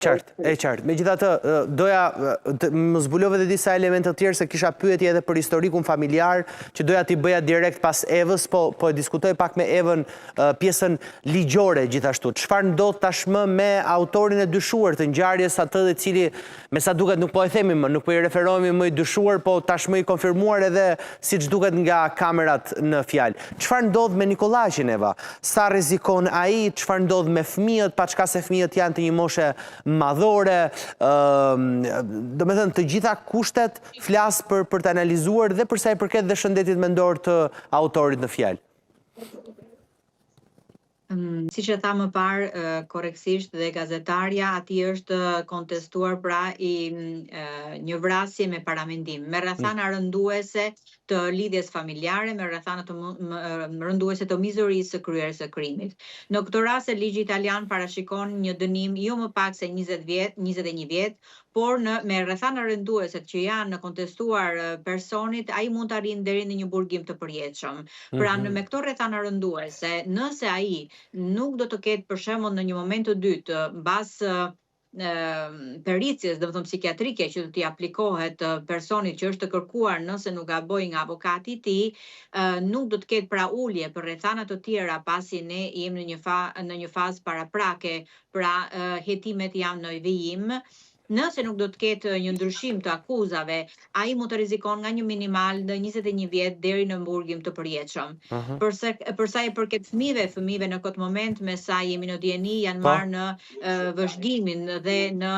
Qartë. Megjithatë, doja më zbulove dhe disa elemente të tjerë se kisha pyetje edhe për historikun familjar, që doja t'i bëja direkt pas Evës, po e diskutoj pak me Evën pjesën ligjore gjithashtu. Çfarë ndodh tashmë me autorin e dyshuar të ngjarjes, atë i cili me sa duket nuk po e themi më, nuk po i referohemi më i dyshuar, po tashmë i konfirmuar edhe siç duket nga kamerat në fjalë. Çfarë ndodh me Nikolaqin, Eva? Sa rrezikon ai? Çfarë ndodh me fëmijët, pa çka se fëmijët janë të një moshe madhore, do me thënë të gjitha kushtet flas për të analizuar dhe përsa i përket dhe shëndetit mendor të autorit në fjalë. Si që tha më parë, koreksisht dhe gazetarja, ati është kontestuar pra i një vrasje me paramendim, me rrethana rënduese të lidhjes familjare, me rrethana rënduese të mizorisë së kryerjes së krimit. Në këtë rast, ligji italian parashikon një dënim jo më pak se 21 vjet, por me rrethana rënduese që janë kontestuar personit, ai mund të arrijë deri në një burgim të përjetshëm. Pra me këto rrethana rënduese, nëse ai nuk do të ketë për shembull në një moment të dytë mbas pericjes, do të them psikiatrike që do t'i aplikohet personit që është të kërkuar nëse nuk gaboj nga avokati i tij, nuk do të ketë pra ulje për rrethana të tjera pasi ne jemi në një fazë paraprake, pra hetimet janë në vijim. Nëse nuk do të ketë një ndryshim të akuzave, ai mund të rrezikon nga një minimal në 21 vjet deri në burgim të përjetshëm. Përsa i përket fëmijëve në këtë moment, me sa jemi në dieni, janë marrë në vëzhgimin dhe në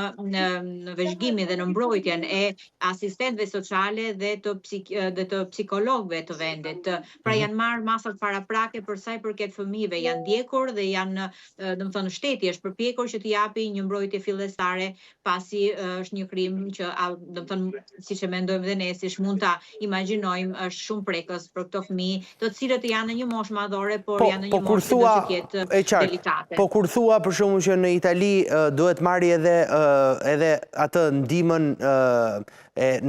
vëzhgimin dhe në mbrojtjen e asistentëve sociale dhe të psikologëve të vendit. Pra janë marrë masat paraprake përsa i përket fëmijëve, janë ndjekur dhe janë, domethënë shteti është përpjekur që t'i japi një mbrojtje fillestare pasi është një krim që, do të thënë, siç e mendojmë dhe ne, siç mund ta imagjinojmë, është shumë prekës për këto fëmijë, të cilët janë në një moshë madhore, por janë në një moshë që do të jetë delikate. Po kur thua për shkakun që në Itali duhet marrë edhe atë ndihmën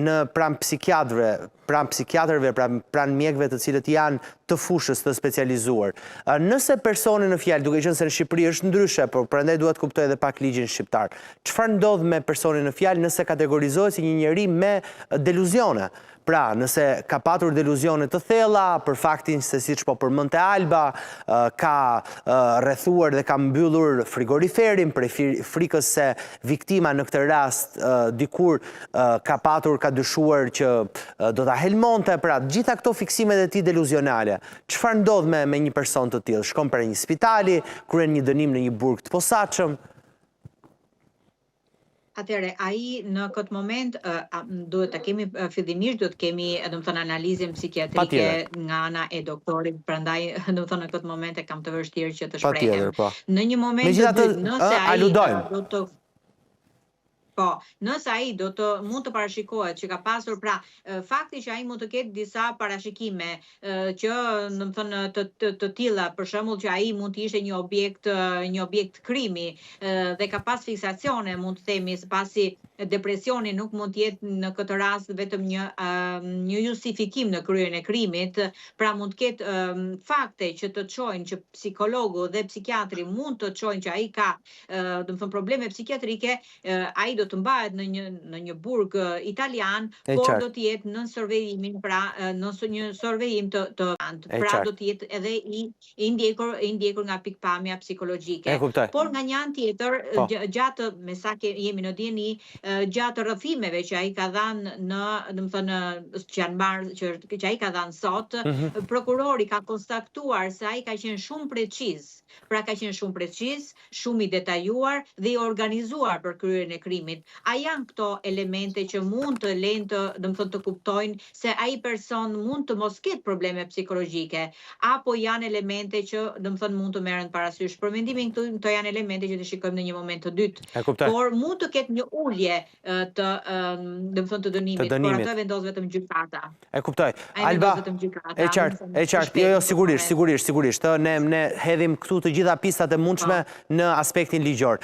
në pranë psikiatrëve, pranë mjekëve të cilët janë të fushës të specializuar. Nëse personi në fjalë, duke qenë se në Shqipëri është ndryshe, por prandaj duhet kuptoj edhe pak ligjin shqiptar. Çfarë ndodh me personin në fjalë nëse kategorizohet si një njeri me deluzione? Pra, nëse ka patur deluzione të thella, për faktin se siç po përmendte Alba, ka rrethuar dhe ka mbyllur frigoriferin për frikës se viktima në këtë rast dikur ka dyshuar që do ta helmonte, pra gjitha këto fiksimet e tij deluzionale. Çfarë ndodh me një person të tillë? Shkon për një spitali, kryen një dënim në një burg të posaçëm? Atëre, ai në këtë moment duhet të kemi fillimisht do të kemi, domethënë, analizën psikiatrike nga ana e doktorit, prandaj domethënë në këtë moment e kam të vështirë që të shprehem. Në një moment nëse ai do të nëse ai mund të parashikohet që ka pasur, pra fakti që ai mund të ketë disa parashikime që, domethënë, të tilla, për shembull që ai mund të ishte një objekt krimi dhe ka pas fiksacione, mund të themi, pasi depresioni nuk mund të jetë në këtë rast vetëm një justifikim në kryerjen e krimit, pra mund të ketë fakte që të çojnë që psikologu dhe psikiatri mund të çojnë që ai ka, domethënë, probleme psikiatrike, ai do të mbahet në një burg italian, por do të jetë në survejimin, pra në një survejim të pra do të jetë edhe i ndjekur nga pikpamja psikologjike. Por nga një anë tjetër, gjatë me sa jemi në dieni, gjatë rrëfimeve që ai ka dhënë domethënë që janë marrë që ai ka dhënë sot, prokurori ka konstatuar se ai ka qenë shumë preciz. Pra ka qenë shumë preciz, shumë i detajuar dhe i organizuar për kryerjen e krimit. A janë këto elemente që mund të lejnë domethënë të kuptojnë se ai person mund të mos ketë probleme psikologjike, apo janë elemente që domethënë mund të merren parasysh. Për mendimin këto janë elemente që të shikojmë në një moment të dytë. Por mund të ketë një ulje domethënë të dënimit, por ato vendos vetëm gjykata. E kuptoj. Alba, e qartë. Jo, sigurisht. Ne hedhim këtu të gjitha pistat e mundshme në aspektin ligjor.